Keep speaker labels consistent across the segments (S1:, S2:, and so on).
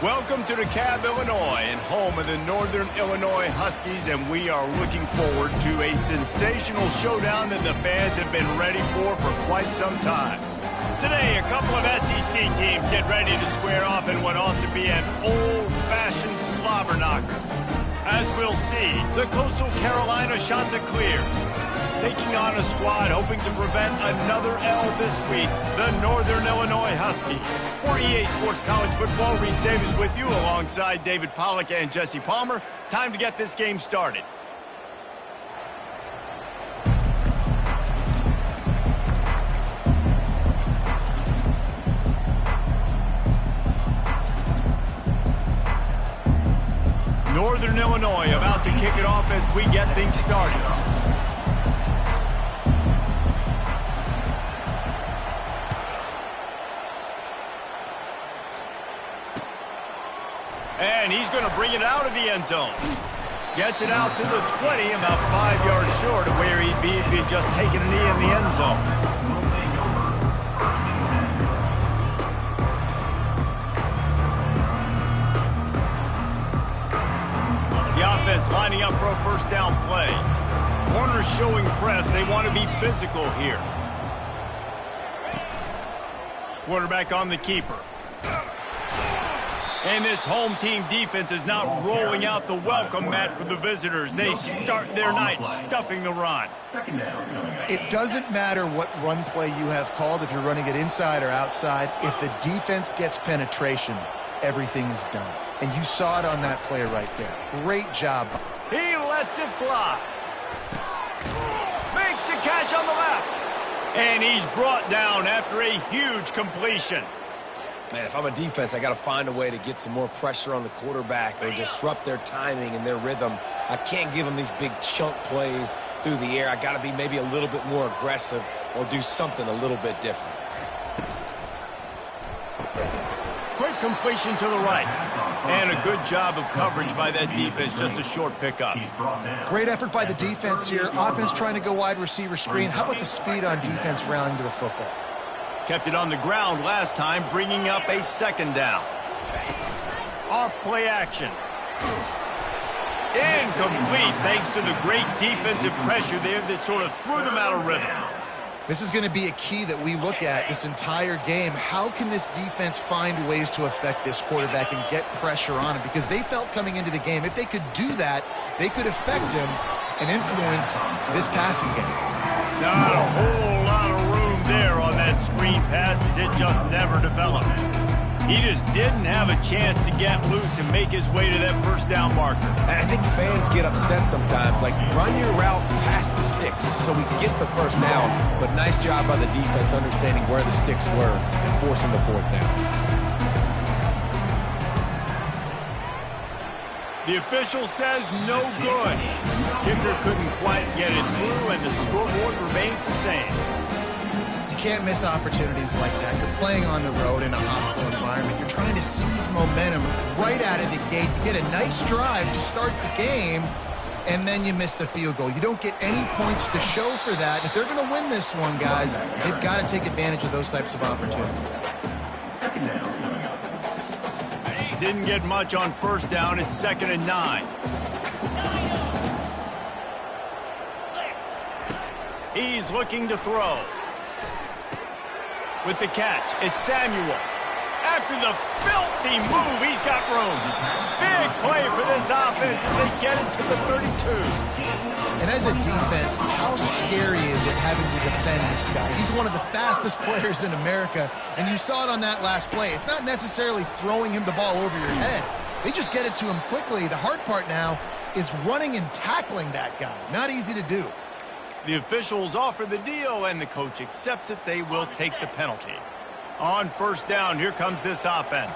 S1: Welcome to DeKalb, Illinois, and home of the Northern Illinois Huskies, and we are looking forward to a sensational showdown that the fans have been ready for quite some time. Today, a couple of SEC teams get ready to square off in what ought to be an old-fashioned slobber knocker. As we'll see, the Coastal Carolina Chanticleers taking on a squad hoping to prevent another L this week, the Northern Illinois Huskies. For EA Sports College Football, Reese Davis with you alongside David Pollack and Jesse Palmer. Time to get this game started. Northern Illinois about to kick it off as we get things started. And he's going to bring it out of the end zone. Gets it out to the 20, about 5 yards short of where he'd be if he'd just taken a knee in the end zone. The offense lining up for a first down play. Corners showing press. They want to be physical here. Quarterback on the keeper. And this home team defense is not rolling out the welcome mat for the visitors. They start their night stuffing the run.
S2: It doesn't matter what run play you have called, if you're running it inside or outside. If the defense gets penetration, everything is done. And you saw it on that play right there. Great job.
S1: He lets it fly. Makes the catch on the left. And he's brought down after a huge completion.
S3: Man, if I'm a defense, I got to find a way to get some more pressure on the quarterback or disrupt their timing and their rhythm. I can't give them these big chunk plays through the air. I got to be maybe a little bit more aggressive or do something a little bit different.
S1: Quick completion to the right. And a good job of coverage by that defense, just a short pickup.
S2: Great effort by the defense here. Offense trying to go wide receiver screen. How about the speed on defense rallying to the football?
S1: Kept it on the ground last time, bringing up a second down. Off play action. Incomplete, thanks to the great defensive pressure there that sort of threw them out of rhythm.
S2: This is going to be a key that we look at this entire game. How can this defense find ways to affect this quarterback and get pressure on him? Because they felt coming into the game, if they could do that, they could affect him and influence this passing game.
S1: Not a whole lot of room there on that screen pass as it just never developed. He just didn't have a chance to get loose and make his way to that first down marker.
S3: And I think fans get upset sometimes, like run your route past the sticks so we get the first down. But nice job by the defense understanding where the sticks were and forcing the fourth down.
S1: The official says no good. Kicker couldn't quite get it through, and the scoreboard remains the same.
S2: You can't miss opportunities like that. You're playing on the road in a hostile environment. You're trying to seize momentum right out of the gate. You get a nice drive to start the game, and then you miss the field goal. You don't get any points to show for that. If they're going to win this one, guys, they've got to take advantage of those types of opportunities.
S1: Didn't get much on first down. It's 2nd and 9. He's looking to throw. With the catch, it's Samuel. After the filthy move, he's got room. Big play for this offense as they get it to the 32.
S2: And as a defense, how scary is it having to defend this guy? He's one of the fastest players in America, and you saw it on that last play. It's not necessarily throwing him the ball over your head. They just get it to him quickly. The hard part now is running and tackling that guy. Not easy to do.
S1: The officials offer the deal, and the coach accepts it. They will take the penalty. On first down, here comes this offense.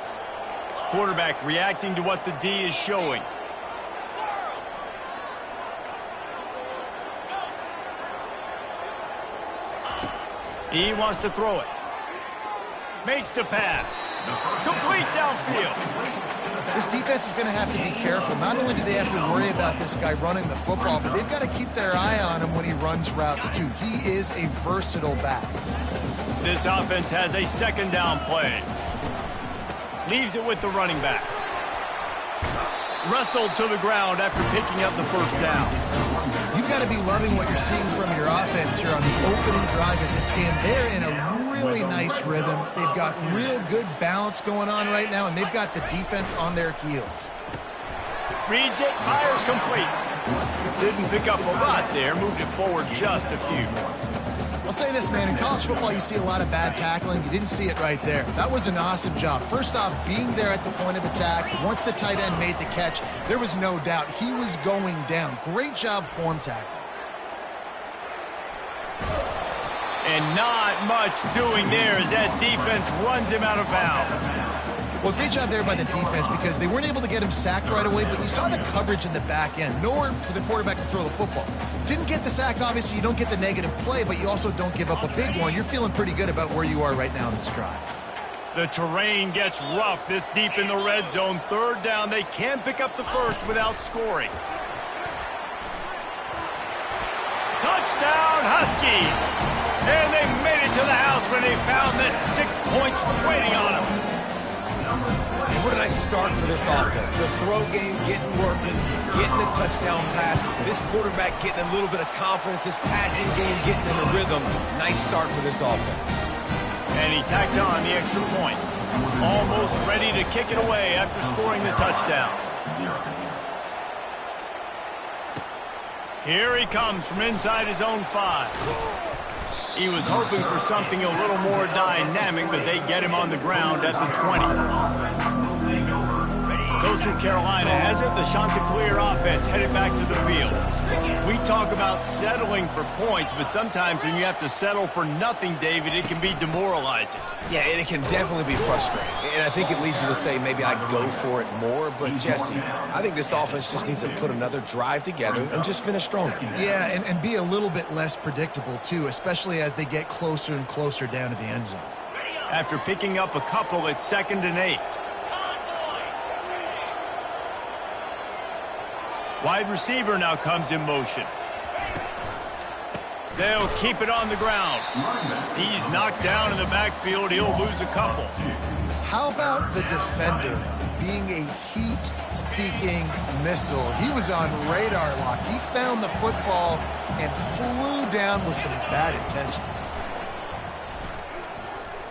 S1: Quarterback reacting to what the D is showing. He wants to throw it. Makes the pass. Complete downfield.
S2: This defense is going to have to be careful. Not only do they have to worry about this guy running the football, but they've got to keep their eye on him when he runs routes too. He is a versatile back.
S1: This offense has a 2nd down play. Leaves it with the running back. Wrestled to the ground after picking up the first down.
S2: You've got to be loving what you're seeing from your offense here on the opening drive of this game. They're in a really nice rhythm. They've got real good balance going on right now, and they've got the defense on their heels.
S1: Reads it, fires complete. Didn't pick up a lot there, moved it forward just a few.
S2: I'll say this, man, in college football you see a lot of bad tackling. You didn't see it right there. That was an awesome job. First off, being there at the point of attack. Once the tight end made the catch, there was no doubt he was going down. Great job form tackling.
S1: And not much doing there as that defense runs him out of bounds.
S2: Well, great job there by the defense because they weren't able to get him sacked right away, but you saw the coverage in the back end. Nowhere for the quarterback to throw the football. Didn't get the sack, obviously. You don't get the negative play, but you also don't give up a big one. You're feeling pretty good about where you are right now in this drive.
S1: The terrain gets rough this deep in the red zone. Third down, they can't pick up the first without scoring. Touchdown, Huskies! And they made it to the house when they found that 6 points were waiting on them.
S3: What a nice start for this offense. The throw game getting working, getting the touchdown pass. This quarterback getting a little bit of confidence. This passing game getting in the rhythm. Nice start for this offense.
S1: And he tacked on the extra point. Almost ready to kick it away after scoring the touchdown. Here he comes from inside his own 5. He was hoping for something a little more dynamic, but they get him on the ground at the 20. Coastal Carolina has it. The Chanticleer offense headed back to the field. We talk about settling for points, but sometimes when you have to settle for nothing, David, it can be demoralizing.
S3: Yeah, and it can definitely be frustrating. And I think it leads you to say maybe I go for it more. But, Jesse, I think this offense just needs to put another drive together and just finish stronger.
S2: Yeah, and be a little bit less predictable, too, especially as they get closer and closer down to the end zone.
S1: After picking up a couple, it's 2nd and 8. Wide receiver now comes in motion. They'll keep it on the ground. He's knocked down in the backfield. He'll lose a couple.
S2: How about the defender being a heat-seeking missile? He was on radar lock. He found the football and flew down with some bad intentions.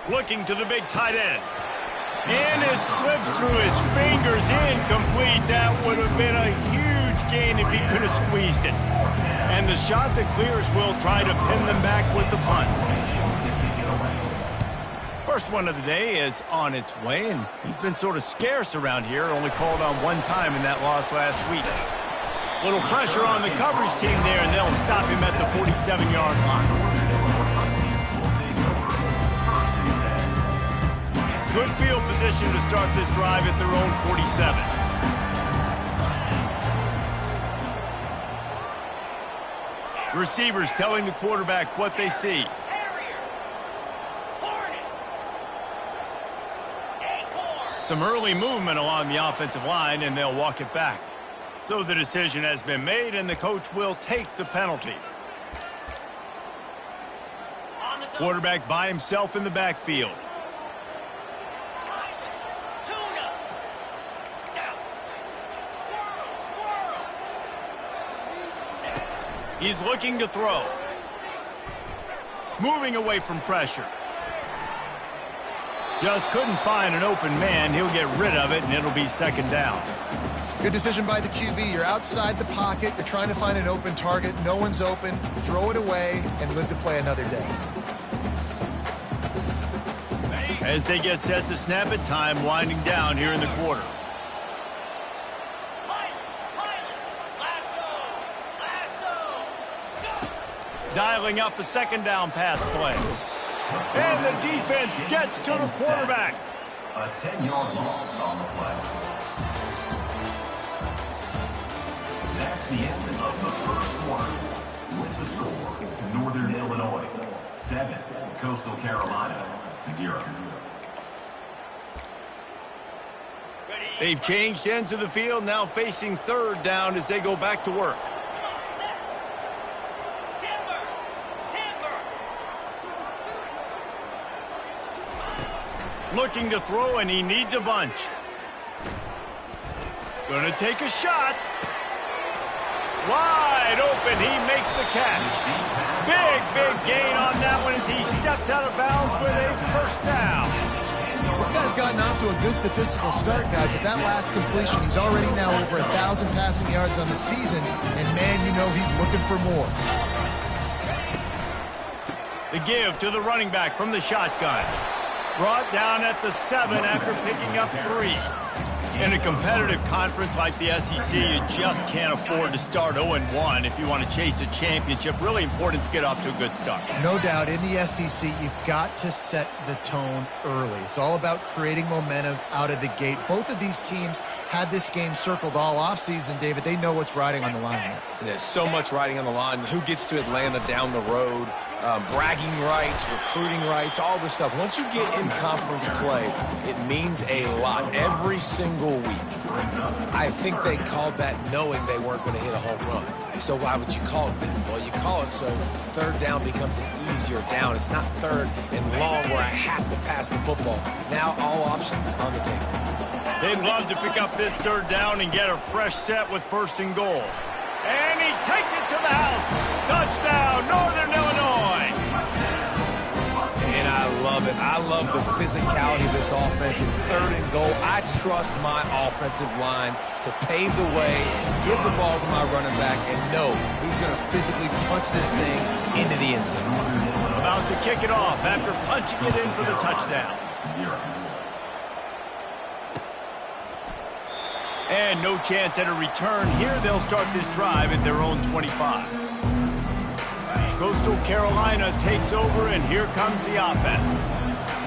S1: Looking to the big tight end. And it slips through his fingers, incomplete. That would have been a huge gain if he could have squeezed it. And the Chanticleers will try to pin them back with the punt. First one of the day is on its way, and he's been sort of scarce around here, only called on one time in that loss last week. Little pressure on the coverage team there, and they'll stop him at the 47-yard line. Good field position to start this drive at their own 47. Receivers telling the quarterback what they see. Some early movement along the offensive line, and they'll walk it back. So the decision has been made, and the coach will take the penalty. Quarterback by himself in the backfield. He's looking to throw. Moving away from pressure. Just couldn't find an open man. He'll get rid of it, and it'll be 2nd down.
S2: Good decision by the QB. You're outside the pocket. You're trying to find an open target. No one's open. Throw it away and live to play another day.
S1: As they get set to snap it, time winding down here in the quarter. Dialing up the 2nd down pass play. And the defense gets to the quarterback.
S4: A 10-yard loss on the play. That's the end of the first quarter. With the score, Northern Illinois 7, Coastal Carolina 0.
S1: They've changed ends of the field, now facing 3rd down as they go back to work. Looking to throw, and he needs a bunch. Gonna take a shot. Wide open, he makes the catch. Big gain on that one as he steps out of bounds with a first down.
S2: This guy's gotten off to a good statistical start, guys, but that last completion, he's already now over 1,000 passing yards on the season, and man, you know he's looking for more.
S1: The give to the running back from the shotgun. Brought down at the 7 after picking up 3. In a competitive conference like the SEC, you just can't afford to start 0-1 if you want to chase a championship. Really important to get off to a good start.
S2: No doubt, in the SEC, you've got to set the tone early. It's all about creating momentum out of the gate. Both of these teams had this game circled all offseason, David. They know what's riding on the line here.
S3: There's so much riding on the line. Who gets to Atlanta down the road? Bragging rights, recruiting rights, all this stuff. Once you get in conference play, it means a lot every single week. I think they called that knowing they weren't going to hit a home run. So why would you call it that? Well, you call it so third down becomes an easier down. It's not third and long where I have to pass the football. Now all options on the table.
S1: They'd love to pick up this third down and get a fresh set with first and goal. And he takes it to the house. Touchdown, Northern Illinois.
S3: And I love it. I love the physicality of this offense. It's third and goal. I trust my offensive line to pave the way, give the ball to my running back, and know he's going to physically punch this thing into the end zone.
S1: About to kick it off after punching it in for the touchdown. And no chance at a return. Here they'll start this drive at their own 25. Coastal Carolina takes over, and here comes the offense.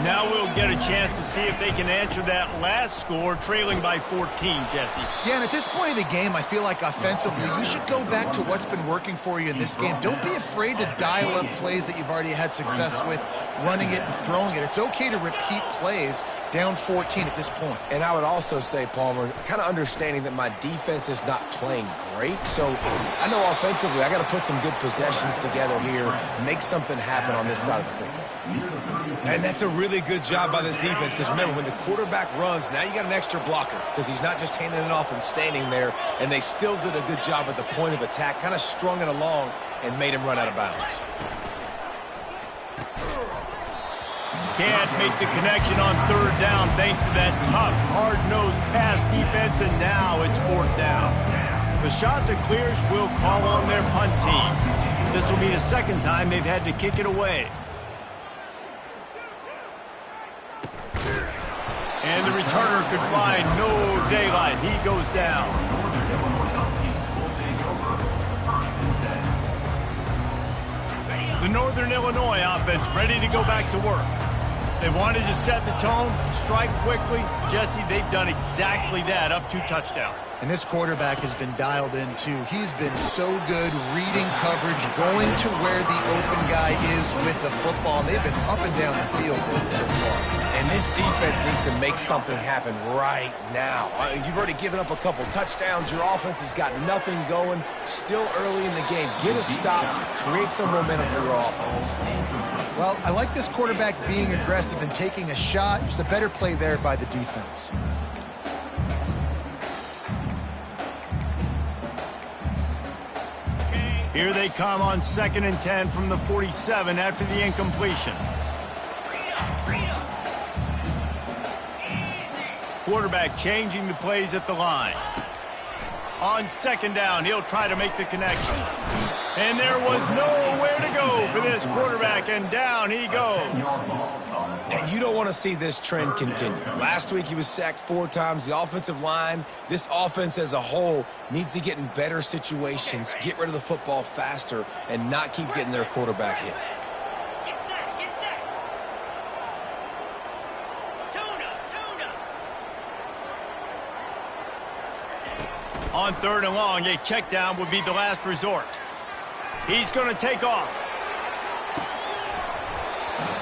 S1: Now we'll get a chance to see if they can answer that last score, trailing by 14, Jesse.
S2: Yeah, and at this point of the game, I feel like offensively, you should go back to what's been working for you in this game. Don't be afraid to dial up plays that you've already had success with, running it and throwing it. It's okay to repeat plays down 14 at this point.
S3: And I would also say, Palmer, kind of understanding that my defense is not playing great. So I know offensively I got to put some good possessions together here, make something happen on this side of the football. And that's a really good job by this defense, because remember, when the quarterback runs, now you got an extra blocker, because he's not just handing it off and standing there, and they still did a good job at the point of attack, kind of strung it along and made him run out of bounds.
S1: Can't make the connection on third down thanks to that tough, hard-nosed pass defense, and now it's fourth down. The shot that clears will call on their punt team. This will be the second time they've had to kick it away. And the returner could find no daylight. He goes down. The Northern Illinois offense ready to go back to work. They wanted to set the tone, strike quickly. Jesse, they've done exactly that, up 2 touchdowns.
S2: And this quarterback has been dialed in, too. He's been so good reading coverage, going to where the open guy is with the football. They've been up and down the field so far.
S3: And this defense needs to make something happen right now. You've already given up a couple touchdowns. Your offense has got nothing going. Still early in the game. Get a stop. Create some momentum for your offense.
S2: Well, I like this quarterback being aggressive and taking a shot. Just a better play there by the defense.
S1: Here they come on 2nd and 10 from the 47 after the incompletion. Quarterback changing the plays at the line. On second down, he'll try to make the connection. And there was nowhere to go for this quarterback, and down he goes.
S3: And you don't want to see this trend continue. Last week he was sacked 4 times. The offensive line, this offense as a whole, needs to get in better situations, get rid of the football faster, and not keep getting their quarterback hit.
S1: On 3rd and long, a check down would be the last resort. He's going to take off.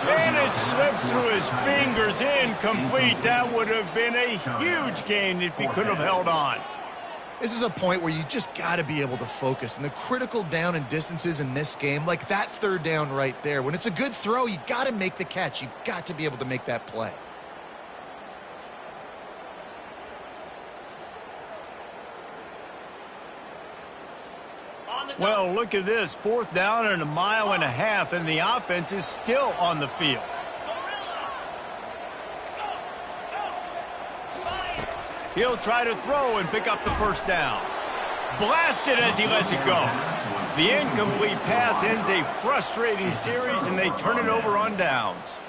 S1: And it slips through his fingers, incomplete. That would have been a huge gain if he could have held on.
S2: This is a point where you just got to be able to focus. And the critical down and distances in this game, like that 3rd down right there, when it's a good throw, you got to make the catch. You've got to be able to make that play.
S1: Well, look at this. 4th down and 1.5 miles, and the offense is still on the field. He'll try to throw and pick up the 1st down. Blasted as he lets it go. The incomplete pass ends a frustrating series, and they turn it over on downs.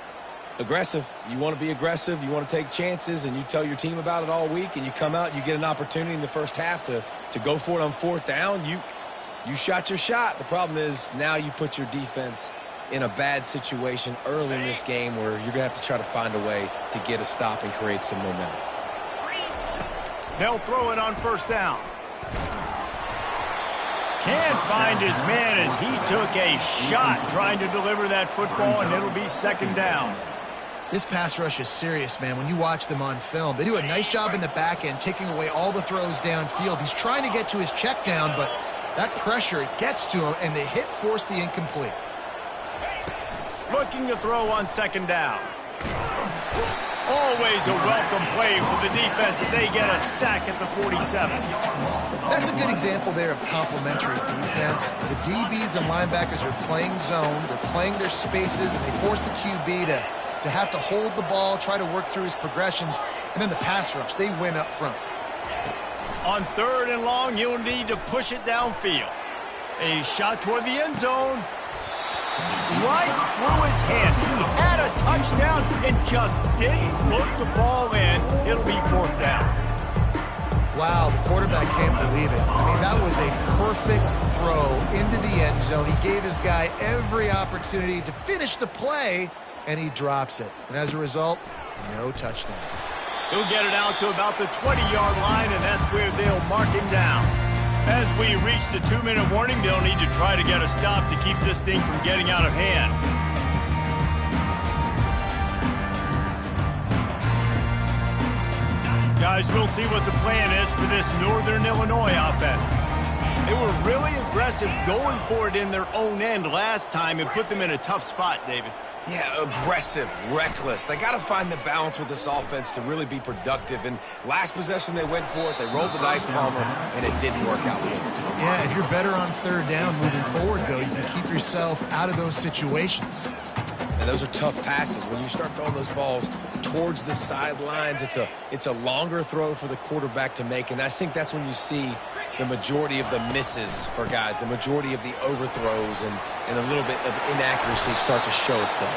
S3: Aggressive. You want to be aggressive. You want to take chances, and you tell your team about it all week, and you come out and you get an opportunity in the first half to go for it on 4th down. You shot your shot. The problem is now you put your defense in a bad situation early in this game where you're going to have to try to find a way to get a stop and create some momentum.
S1: They'll throw it on 1st down. Can't find his man as he took a shot trying to deliver that football, and it'll be 2nd down.
S2: This pass rush is serious, man. When you watch them on film, they do a nice job in the back end, taking away all the throws downfield. He's trying to get to his check down, but that pressure, it gets to him, and the hit forced the incomplete.
S1: Looking to throw on 2nd down. Always a welcome play for the defense as they get a sack at the 47.
S2: That's a good example there of complementary defense. The DBs and linebackers are playing zone. They're playing their spaces, and they force the QB to have to hold the ball, try to work through his progressions, and then the pass rush, they win up front.
S1: On 3rd and long, you'll need to push it downfield. A shot toward the end zone. Right through his hands. He had a touchdown and just didn't look the ball in. It'll be 4th down.
S2: Wow, the quarterback can't believe it. I mean, that was a perfect throw into the end zone. He gave his guy every opportunity to finish the play, and he drops it. And as a result, no touchdown.
S1: He'll get it out to about the 20-yard line, and that's where they'll mark him down. As we reach the 2-minute warning, they'll need to try to get a stop to keep this thing from getting out of hand. Guys, we'll see what the plan is for this Northern Illinois offense. They were really aggressive going for it in their own end last time and put them in a tough spot, David.
S3: Yeah, aggressive, reckless. They got to find the balance with this offense to really be productive. And last possession, they went for it. They rolled the dice, Palmer, and it didn't work out for them.
S2: Yeah, if you're better on 3rd down moving forward, though, you can keep yourself out of those situations.
S3: And those are tough passes. When you start throwing those balls towards the sidelines, it's a longer throw for the quarterback to make. And I think that's when you see the majority of the misses for guys, the majority of the overthrows and a little bit of inaccuracy start to show itself.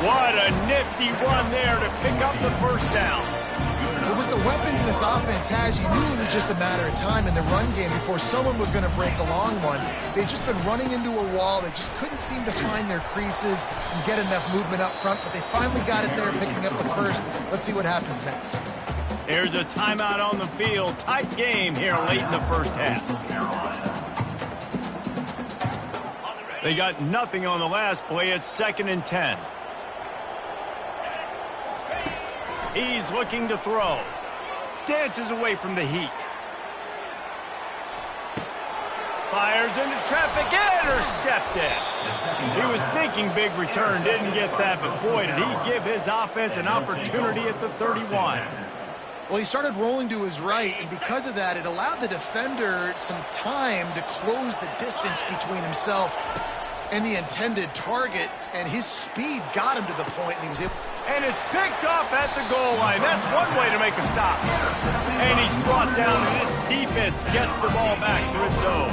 S1: What a nifty run there to pick up the 1st down.
S2: But with the weapons this offense has, you knew it was just a matter of time in the run game before someone was going to break a long one. They'd just been running into a wall. They just couldn't seem to find their creases and get enough movement up front, but they finally got it there, picking up the 1st. Let's see what happens next.
S1: There's a timeout on the field. Tight game here late in the 1st half. They got nothing on the last play. It's 2nd and 10. He's looking to throw. Dances away from the heat. Fires into traffic. Intercepted. He was thinking big return. Didn't get that, but boy, did he give his offense an opportunity at the 31.
S2: Well, he started rolling to his right, and because of that, it allowed the defender some time to close the distance between himself and the intended target, and his speed got him to the point, and he was able...
S1: And it's picked off at the goal line. That's one way to make a stop. And he's brought down, and his defense gets the ball back to its own.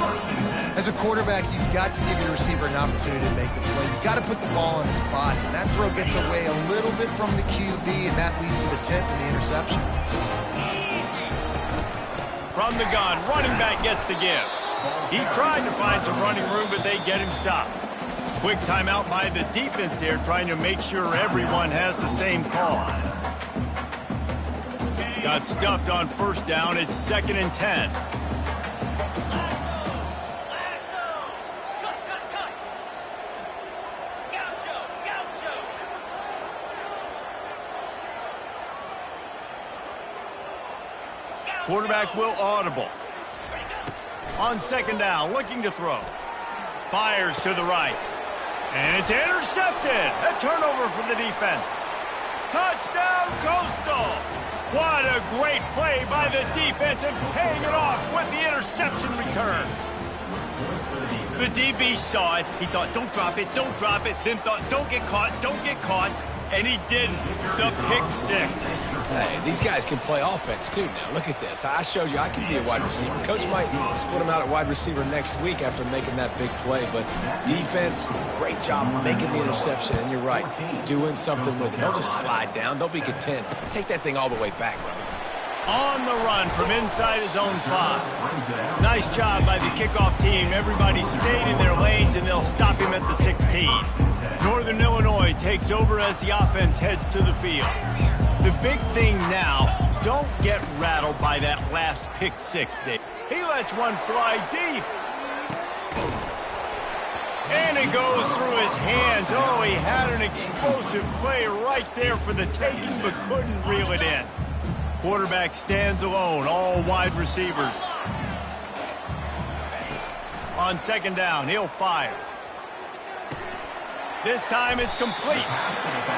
S2: As a quarterback, you've got to give your receiver an opportunity to make the play. You've got to put the ball on his body, and that throw gets away a little bit from the QB, and that leads to the tip and the interception.
S1: From the gun, running back gets to give. He tried to find some running room, but they get him stopped. Quick timeout by the defense there, trying to make sure everyone has the same call. Got stuffed on 1st down. It's 2nd and 10. Quarterback will audible. On 2nd down, looking to throw. Fires to the right. And it's intercepted. A turnover for the defense. Touchdown, Coastal. What a great play by the defense and paying it off with the interception return. The DB saw it. He thought, don't drop it, then thought, don't get caught, and he didn't. The pick six.
S3: Hey, these guys can play offense, too, now. Look at this. I showed you I can be a wide receiver. Coach might split him out at wide receiver next week after making that big play, but defense, great job making the interception, and you're right, doing something with it. Don't just slide down. Don't be content. Take that thing all the way back, brother.
S1: On the run from inside his own 5. Nice job by the kickoff team. Everybody stayed in their lanes, and they'll stop him at the 16. Northern Illinois takes over as the offense heads to the field. The big thing now, don't get rattled by that last pick six, Dave. He lets one fly deep. And it goes through his hands. Oh, he had an explosive play right there for the taking, but couldn't reel it in. Quarterback stands alone, all wide receivers. On second down, he'll fire. This time it's complete.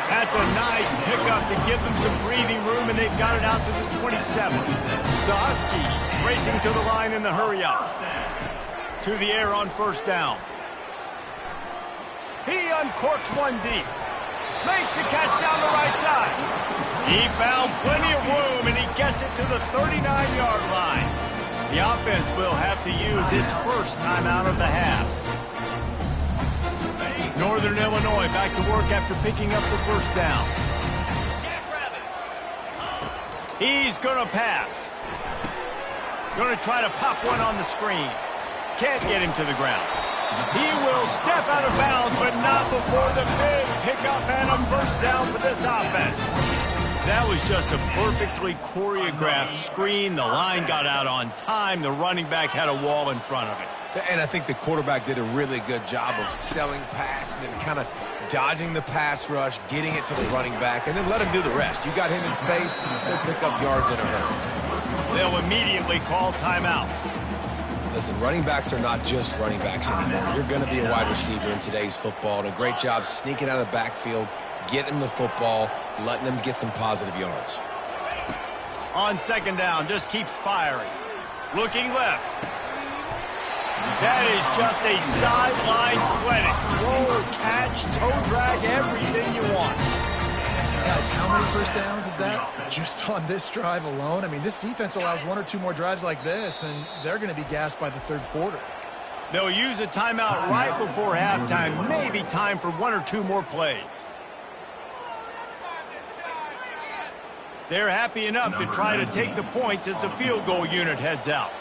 S1: That's a nice pickup to give them some breathing room, and they've got it out to the 27. The Huskies racing to the line in the hurry-up. To the air on first down. He uncorks one deep. Makes the catch down the right side. He found plenty of room, and he gets it to the 39-yard line. The offense will have to use its first timeout of the half. Northern Illinois back to work after picking up the first down. He's going to pass. Going to try to pop one on the screen. Can't get him to the ground. He will step out of bounds, but not before the big pickup and a first down for this offense. That was just a perfectly choreographed screen. The line got out on time. The running back had a wall in front of it.
S3: And I think the quarterback did a really good job of selling pass and then kind of dodging the pass rush, getting it to the running back, and then let him do the rest. You got him in space, he'll pick up yards in a hurry.
S1: They'll immediately call timeout.
S3: Listen, running backs are not just running backs anymore. You're going to be a wide receiver in today's football, and a great job sneaking out of the backfield, getting the football, letting them get some positive yards.
S1: On second down, just keeps firing. Looking left. That is just a sideline clinic. Roll, catch, toe drag, everything you want.
S2: Guys, how many first downs is that? Just on this drive alone? I mean, this defense allows one or two more drives like this, and they're going to be gassed by the third quarter.
S1: They'll use a timeout right before halftime. Maybe time for one or two more plays. They're happy enough to try to take the points as the field goal unit heads out.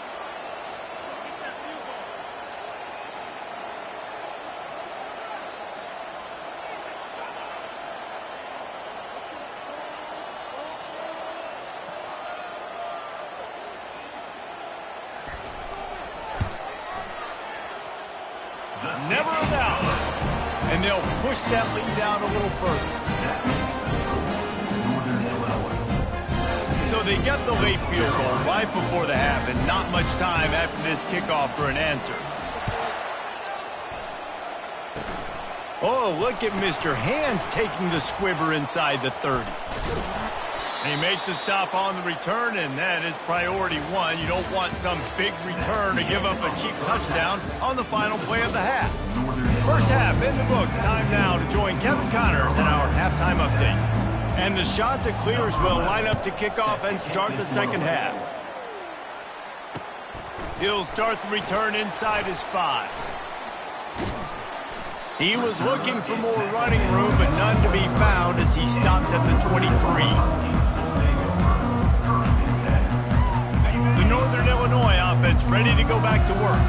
S1: Never a doubt. And they'll push that lead down a little further. So they get the late field goal right before the half, and not much time after this kickoff for an answer. Oh, look at Mr. Hands taking the squibber inside the 30. He makes the stop on the return, and that is priority one. You don't want some big return to give up a cheap touchdown on the final play of the half. First half in the books. Time now to join Kevin Connors in our halftime update. And the shot to clears will line up to kick off and start the second half. He'll start the return inside his 5. He was looking for more running room, but none to be found as he stopped at the 23. The Northern Illinois offense ready to go back to work.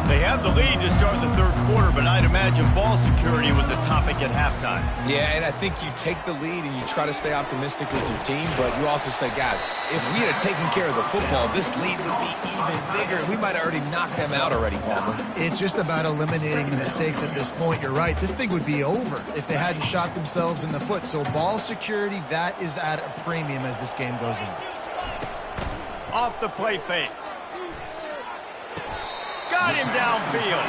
S1: They have the lead to start the third quarter, but I'd imagine ball security was a topic at halftime.
S3: Yeah, and I think you take the lead and you try to stay optimistic with your team, but you also say, guys, if we had taken care of the football, this lead would be even bigger, and we might have already knocked them out already, Palmer.
S2: It's just about eliminating the mistakes at this point. You're right. This thing would be over if they hadn't shot themselves in the foot. So ball security, that is at a premium as this game goes on.
S1: Off the play fake. Got him downfield.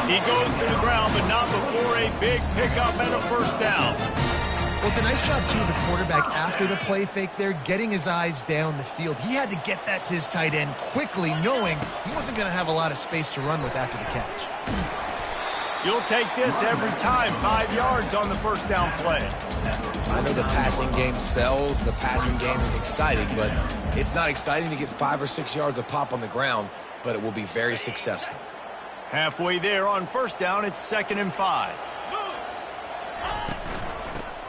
S1: He goes to the ground, but not before a big pickup and a first down.
S2: Well, it's a nice job, too, of the quarterback after the play fake there, getting his eyes down the field. He had to get that to his tight end quickly, knowing he wasn't going to have a lot of space to run with after the catch.
S1: You'll take this every time. 5 yards on the first down play.
S3: I know the passing game sells, the passing game is exciting, but it's not exciting to get 5 or 6 yards a pop on the ground, but it will be very successful.
S1: Halfway there on first down, it's 2nd and 5.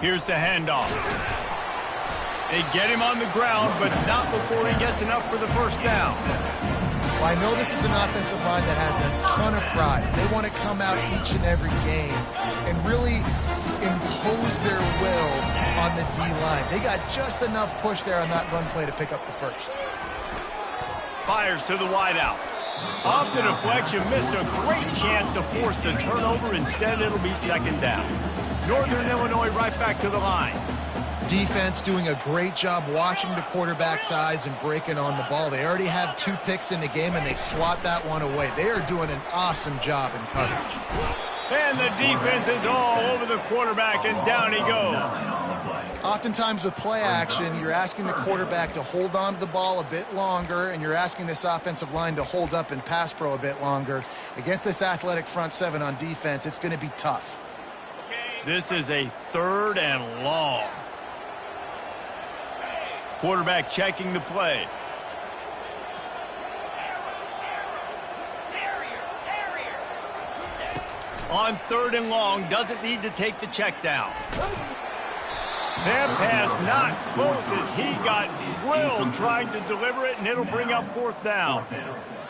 S1: Here's the handoff. They get him on the ground, but not before he gets enough for the first down.
S2: Well, I know this is an offensive line that has a ton of pride. They want to come out each and every game and really impose their will on the D-line. They got just enough push there on that run play to pick up the first.
S1: Fires to the wideout. Off the deflection, missed a great chance to force the turnover. Instead, it'll be 2nd down. Northern Illinois right back to the line.
S2: Defense doing a great job watching the quarterback's eyes and breaking on the ball. They already have 2 picks in the game, and they swat that one away. They are doing an awesome job in coverage.
S1: And the defense is all over the quarterback, and down he goes.
S2: Oftentimes with play action, you're asking the quarterback to hold on to the ball a bit longer, and you're asking this offensive line to hold up in pass pro a bit longer. Against this athletic front 7 on defense, it's going to be tough.
S1: This is a 3rd and long. Quarterback checking the play. On 3rd and long, doesn't need to take the check down. That pass not close as he got drilled trying to deliver it, and it'll bring up 4th down.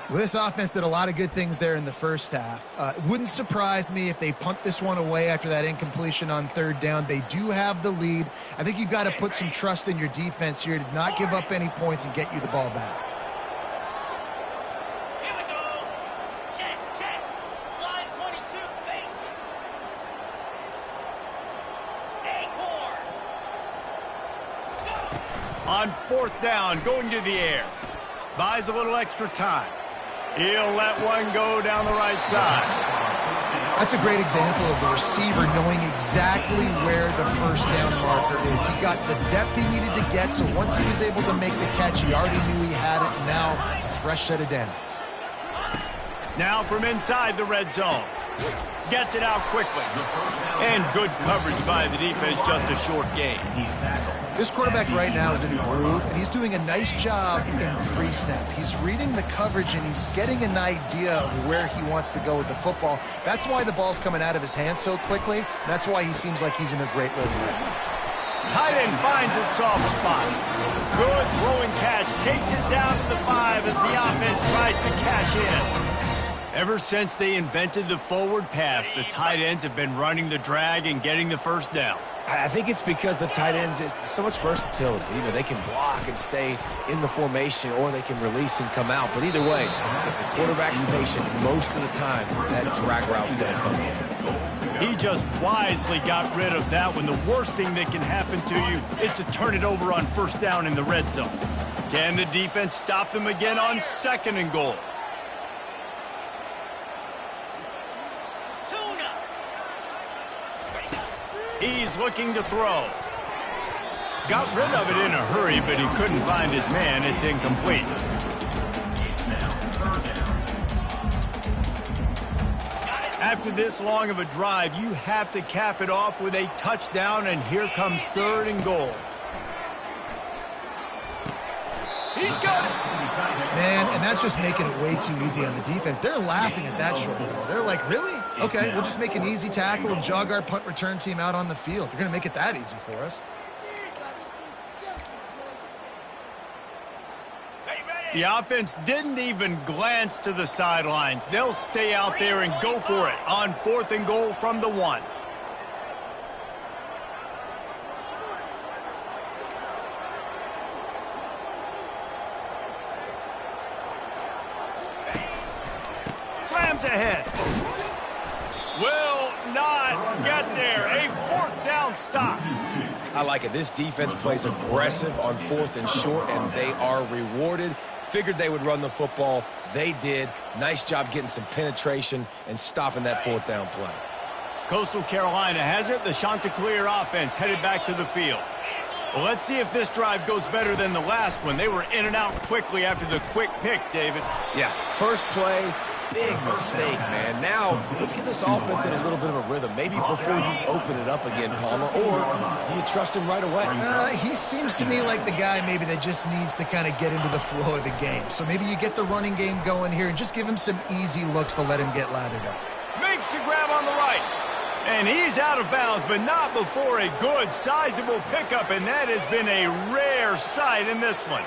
S2: Well, this offense did a lot of good things there in the first half. It wouldn't surprise me if they punt this one away after that incompletion on 3rd down. They do have the lead. I think you've got to put some trust in your defense here to not give up any points and get you the ball back.
S5: Here we go. Check, check. Slide 22, base. Acorn.
S1: On 4th down, going to the air. Buys a little extra time. He'll let one go down the right side.
S2: That's a great example of the receiver knowing exactly where the first down marker is. He got the depth he needed to get, so once he was able to make the catch, he already knew he had it. Now, a fresh set of downs.
S1: Now from inside the red zone. Gets it out quickly. And good coverage by the defense, just a short gain.
S2: This quarterback right now is in a groove, and he's doing a nice job in pre-snap. He's reading the coverage, and he's getting an idea of where he wants to go with the football. That's why the ball's coming out of his hands so quickly. That's why he seems like he's in a great rhythm right now.
S1: Tight end finds a soft spot. Good throwing catch. Takes it down to the 5 as the offense tries to cash in. Ever since they invented the forward pass, the tight ends have been running the drag and getting the first down.
S3: I think it's because the tight ends is so much versatility. You know, they can block and stay in the formation, or they can release and come out. But either way, if the quarterback's patient, most of the time, that drag route's going to come in.
S1: He just wisely got rid of that one. The worst thing that can happen to you is to turn it over on first down in the red zone. Can the defense stop them again on 2nd and goal? He's looking to throw. Got rid of it in a hurry, but he couldn't find his man. It's incomplete. After this long of a drive, you have to cap it off with a touchdown, and here comes 3rd and goal. He's got it.
S2: Man, and that's just making it way too easy on the defense. They're laughing at that short throw. They're like, really? Okay, we'll just make an easy tackle and jog our punt return team out on the field. You're going to make it that easy for us.
S1: The offense didn't even glance to the sidelines. They'll stay out there and go for it on 4th and goal from the 1. Slams ahead. Will not get there. A 4th down stop.
S3: I like it. This defense plays aggressive on 4th and short, and they are rewarded. Figured they would run the football. They did. Nice job getting some penetration and stopping that 4th down play.
S1: Coastal Carolina has it. The Chanticleer offense headed back to the field. Well, let's see if this drive goes better than the last one. They were in and out quickly after the quick pick, David.
S3: Yeah, first play, big mistake, man. Now, let's get this offense in a little bit of a rhythm. Maybe before you open it up again, Palmer, or do you trust him right away?
S2: He seems to me like the guy maybe that just needs to kind of get into the flow of the game. So maybe you get the running game going here and just give him some easy looks to let him get lathered up.
S1: Makes the grab on the right. And he's out of bounds, but not before a good, sizable pickup, and that has been a rare sight in this one.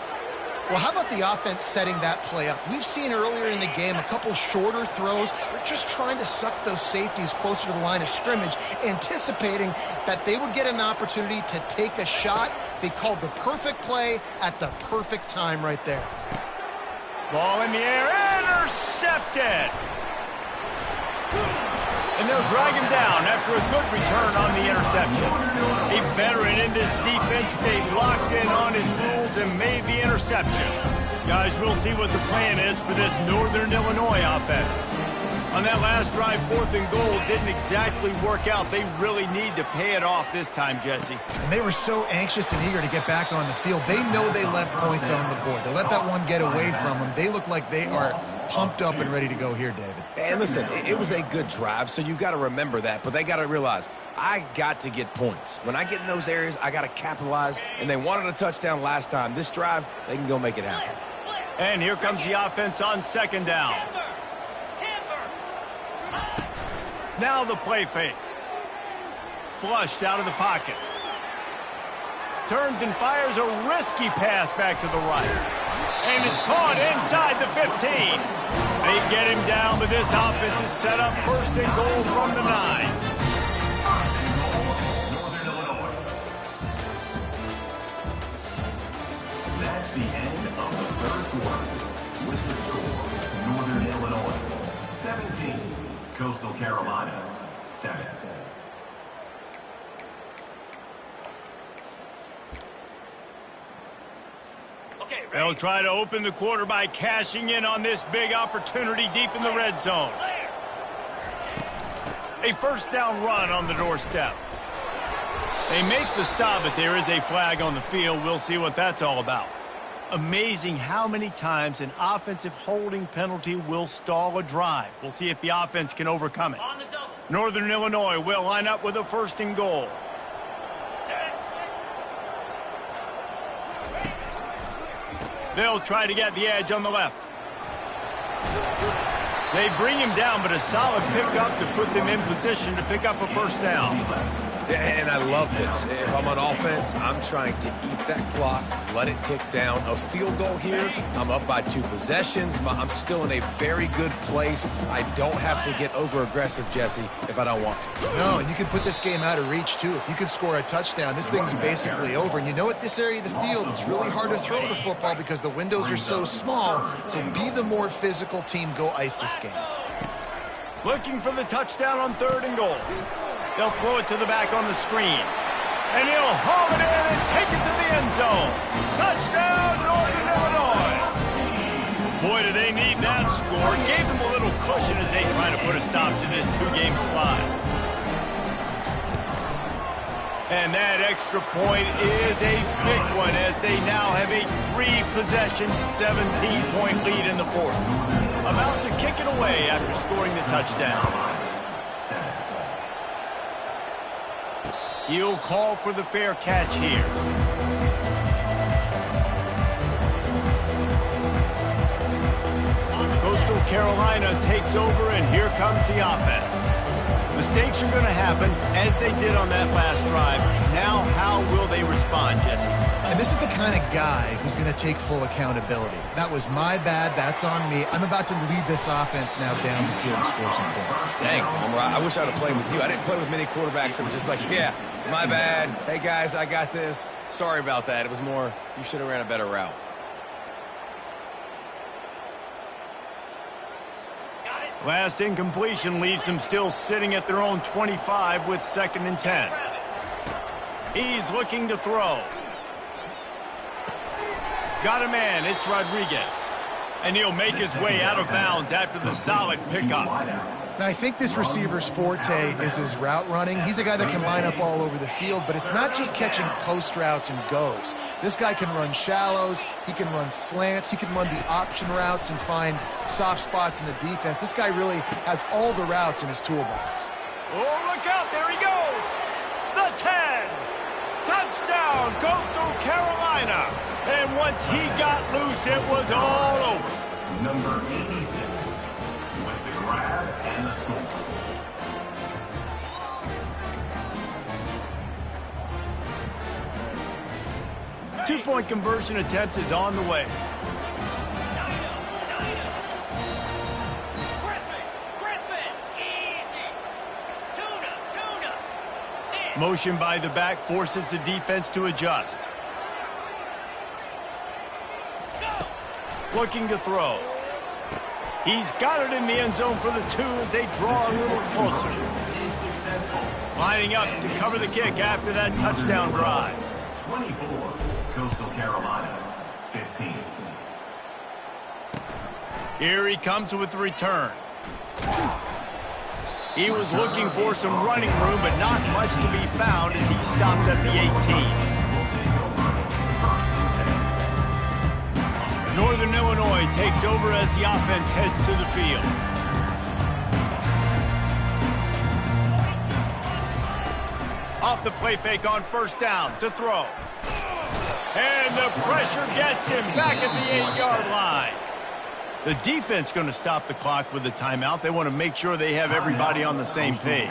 S2: Well, how about the offense setting that play up? We've seen earlier in the game a couple shorter throws. They're just trying to suck those safeties closer to the line of scrimmage, anticipating that they would get an opportunity to take a shot. They called the perfect play at the perfect time right there.
S1: Ball in the air, intercepted. And they'll drag him down after a good return on the interception. A veteran in this defense stayed locked in on his rules and made the interception. Guys, we'll see what the plan is for this Northern Illinois offense. On that last drive, 4th and goal didn't exactly work out. They really need to pay it off this time, Jesse.
S2: And they were so anxious and eager to get back on the field. They know they left points on the board. They let that one get away from them. They look like they are pumped up and ready to go here, David.
S3: And listen, it was a good drive, so you got to remember that. But they got to realize, I got to get points. When I get in those areas, I got to capitalize. And they wanted a touchdown last time. This drive, they can go make it happen.
S1: And here comes the offense on 2nd down. Now the play fake. Flushed out of the pocket. Turns and fires a risky pass back to the right. And it's caught inside the 15. They get him down, but this offense is set up 1st and goal from the 9.
S4: Northern Illinois. That's the end of the 3rd quarter. With the score, Northern Illinois 17, Coastal Carolina 7.
S1: They'll try to open the quarter by cashing in on this big opportunity deep in the red zone. A 1st down run on the doorstep. They make the stop, but there is a flag on the field. We'll see what that's all about. Amazing how many times an offensive holding penalty will stall a drive. We'll see if the offense can overcome it. Northern Illinois will line up with a 1st and goal. They'll try to get the edge on the left. They bring him down, but a solid pickup to put them in position to pick up a 1st down.
S3: And I love this. If I'm on offense, I'm trying to eat that clock, let it tick down. A field goal here, I'm up by 2 possessions. I'm still in a very good place. I don't have to get over-aggressive, Jesse, if I don't want to.
S2: No, and you can put this game out of reach, too. If you can score a touchdown, this thing's basically over. And you know, at this area of the field, it's really hard to throw the football because the windows are so small. So be the more physical team. Go ice this game.
S1: Looking for the touchdown on 3rd and goal. They'll throw it to the back on the screen. And he'll haul it in and take it to the end zone. Touchdown, Northern Illinois. Boy, do they need that score. Gave them a little cushion as they try to put a stop to this 2-game slide. And that extra point is a big one as they now have a 3-possession, 17-point lead in the 4th. About to kick it away after scoring the touchdown. He'll call for the fair catch here. Coastal Carolina takes over, and here comes the offense. Mistakes are going to happen, as they did on that last drive. Now, how will they respond, Jesse?
S2: And this is the kind of guy who's going to take full accountability. That was my bad. That's on me. I'm about to lead this offense now down the field and score some points.
S3: Dang, Palmer, I wish I would have played with you. I didn't play with many quarterbacks that were just like, yeah, my bad. Hey, guys, I got this. Sorry about that. It was more, you should have ran a better route.
S1: Last incompletion leaves them still sitting at their own 25 with 2nd and 10. He's looking to throw. Got a man. It's Rodriguez. And he'll make his way out of bounds after the solid pickup.
S2: And I think this receiver's forte is his route running. He's a guy that can line up all over the field, but it's not just catching post routes and goes. This guy can run shallows, he can run slants, he can run the option routes and find soft spots in the defense. This guy really has all the routes in his toolbox.
S1: Oh, look out, there he goes! The 10! Touchdown, Coastal Carolina! And once he got loose, it was all over.
S4: Number 86 with the grab and the score.
S1: Two-point conversion attempt is on the way. Motion by the back forces the defense to adjust. Looking to throw. He's got it in the end zone for the 2 as they draw a little closer. Lining up to cover the kick after that touchdown drive.
S4: 24, Coastal Carolina, 15.
S1: Here he comes with the return. He was looking for some running room, but not much to be found as he stopped at the 18. Northern Illinois takes over as the offense heads to the field. Off the play fake on first down to throw. And the pressure gets him back at the 8-yard line. The defense going to stop the clock with a timeout. They want to make sure they have everybody on the same page.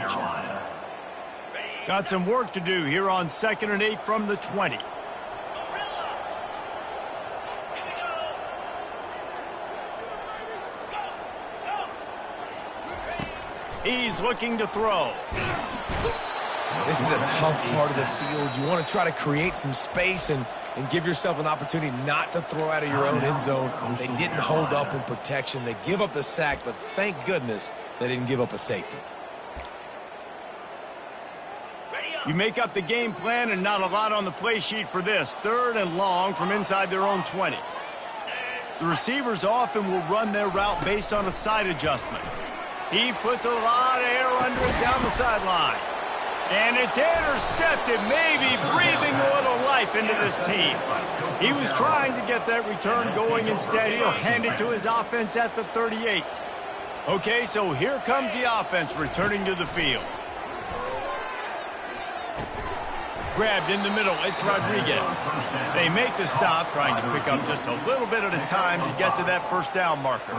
S1: Got some work to do here on 2nd and 8 from the 20. He's looking to throw.
S3: This is a tough part of the field. You want to try to create some space and give yourself an opportunity not to throw out of your own end zone. They didn't hold up in protection. They give up the sack, but thank goodness they didn't give up a safety.
S1: You make up the game plan and not a lot on the play sheet for this. 3rd and long from inside their own 20. The receivers often will run their route based on a side adjustment. He puts a lot of air under it down the sideline. And it's intercepted, maybe breathing a little life into this team. He was trying to get that return going. Instead, he'll hand it to his offense at the 38. Okay, so here comes the offense returning to the field. Grabbed in the middle, it's Rodriguez. They make the stop, trying to pick up just a little bit at a time to get to that first down marker.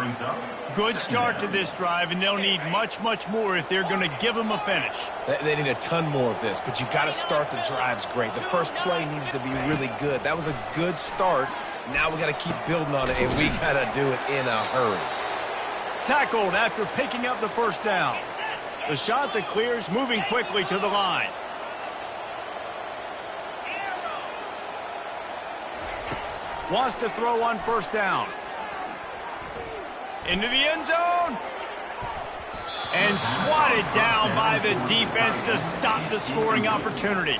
S1: Good start to this drive, and they'll need much, much more if they're going to give them a finish.
S3: They need a ton more of this, but you got to start the drives great. The first play needs to be really good. That was a good start. Now we got to keep building on it, and we got to do it in a hurry.
S1: Tackled after picking up the first down. The shot that clears, moving quickly to the line. Wants to throw on first down. Into the end zone. And swatted down by the defense to stop the scoring opportunity.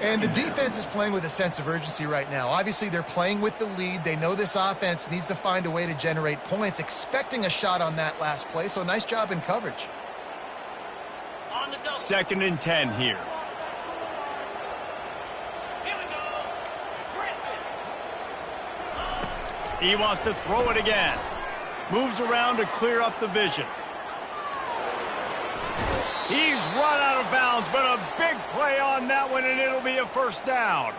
S2: And the defense is playing with a sense of urgency right now. Obviously, they're playing with the lead. They know this offense needs to find a way to generate points, expecting a shot on that last play. So nice job in coverage.
S1: 2nd and 10 here. He wants to throw it again. Moves around to clear up the vision. He's run out of bounds, but a big play on that one, and it'll be a first down.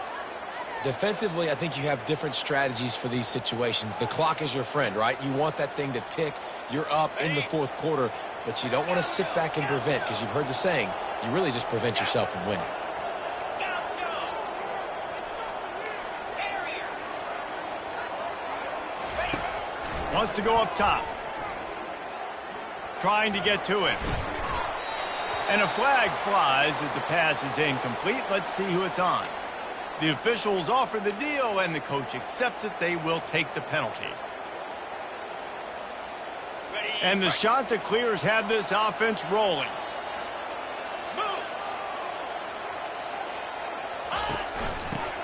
S3: Defensively, I think you have different strategies for these situations. The clock is your friend, right? You want that thing to tick. You're up in the 4th quarter, but you don't want to sit back and prevent, because you've heard the saying, you really just prevent yourself from winning.
S1: Wants to go up top. Trying to get to him. And a flag flies as the pass is incomplete. Let's see who it's on. The officials offer the deal, and the coach accepts it. They will take the penalty. And the shot that clears had this offense rolling.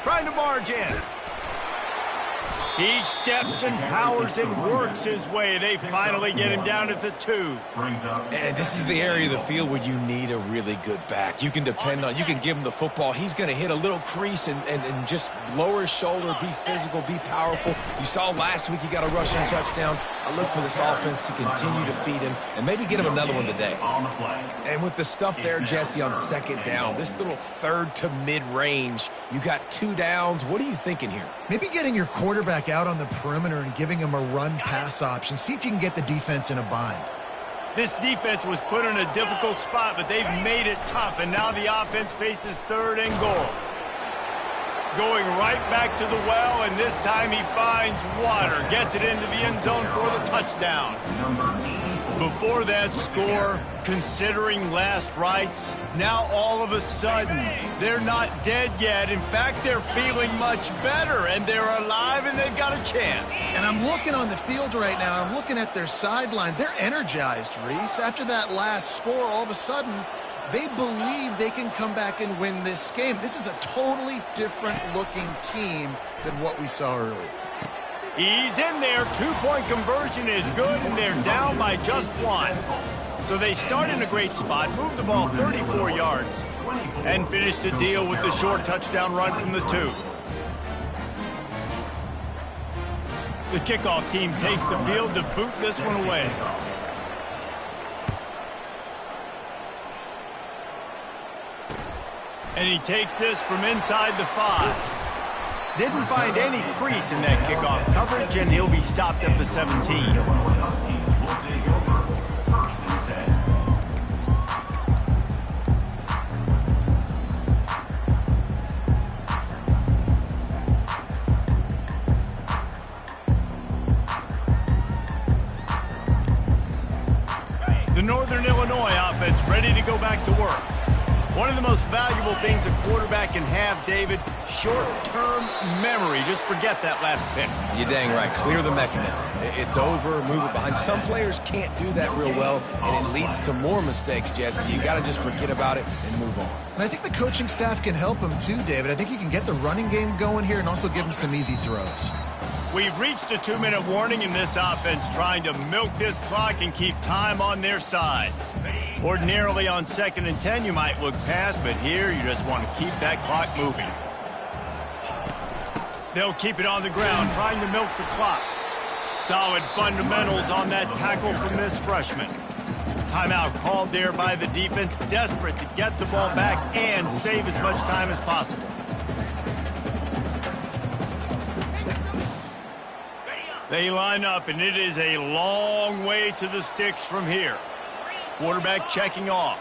S1: Trying to barge in. He steps and powers and works his way. They finally get him down at the 2.
S3: And this is the area of the field where you need a really good back. You can depend on, you can give him the football. He's going to hit a little crease and just lower his shoulder, be physical, be powerful. You saw last week he got a rushing touchdown. I look for this offense to continue to feed him and maybe get him another one today. And with the stuff there, Jesse, on second down, this little third to mid-range, you got 2 downs. What are you thinking here?
S2: Maybe getting your quarterback out on the perimeter and giving him a run-pass option. See if you can get the defense in a bind.
S1: This defense was put in a difficult spot, but they've made it tough, and now the offense faces 3rd and goal. Going right back to the well, and this time he finds water. Gets it into the end zone for the touchdown. Before that score, considering last rites, now all of a sudden, they're not dead yet. In fact, they're feeling much better, and they're alive, and they've got a chance.
S2: And I'm looking on the field right now, I'm looking at their sideline. They're energized, Reese. After that last score, all of a sudden, they believe they can come back and win this game. This is a totally different-looking team than what we saw earlier.
S1: He's in there. 2-point conversion is good, and they're down by just 1. So they start in a great spot, move the ball 34 yards, and finish the deal with the short touchdown run from the 2. The kickoff team takes the field to boot this one away. And he takes this from inside the 5. Didn't find any crease in that kickoff coverage, and he'll be stopped at the 17. The Northern Illinois offense ready to go back to work. One of the most valuable things a quarterback can have, David, short-term memory. Just forget that last pick.
S3: You're dang right. Clear the mechanism. It's over, move it behind. Some players can't do that real well, and it leads to more mistakes, Jesse. You got to just forget about it and move on.
S2: And I think the coaching staff can help him too, David. I think you can get the running game going here and also give him some easy throws.
S1: We've reached a 2-minute warning in this offense, trying to milk this clock and keep time on their side. Ordinarily on 2nd and 10, you might look past, but here you just want to keep that clock moving. They'll keep it on the ground, trying to milk the clock. Solid fundamentals on that tackle from this freshman. Timeout called there by the defense, desperate to get the ball back and save as much time as possible. They line up, and it is a long way to the sticks from here. Quarterback checking off.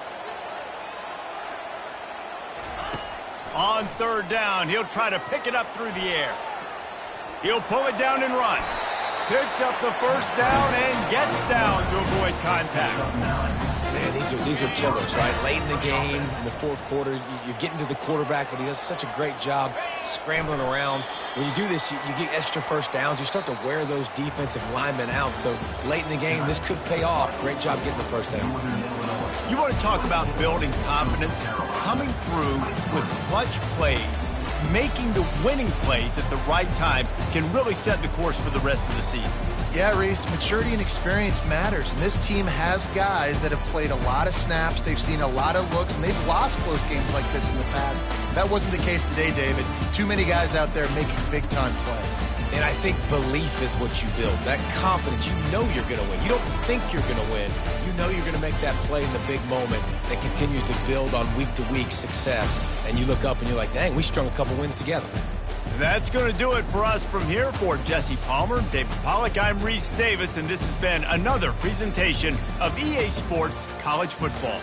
S1: On 3rd down, he'll try to pick it up through the air. He'll pull it down and run. Picks up the 1st down and gets down to avoid contact.
S3: Man, these are killers, right? Late in the game, in the 4th quarter, you're getting to the quarterback, but he does such a great job scrambling around. When you do this, you get extra 1st downs. You start to wear those defensive linemen out. So late in the game, this could pay off. Great job getting the 1st down.
S1: You want to talk about building confidence? Coming through with clutch plays, making the winning plays at the right time can really set the course for the rest of the season.
S2: Yeah, Reese, maturity and experience matters, and this team has guys that have played a lot of snaps, they've seen a lot of looks, and they've lost close games like this in the past. That wasn't the case today, David. Too many guys out there making big-time plays.
S3: And I think belief is what you build. That confidence, you know you're going to win. You don't think you're going to win. You know you're going to make that play in the big moment that continues to build on week-to-week success. And you look up and you're like, dang, we strung a couple wins together.
S1: That's going to do it for us from here. For Jesse Palmer, David Pollack, I'm Reese Davis, and this has been another presentation of EA Sports College Football.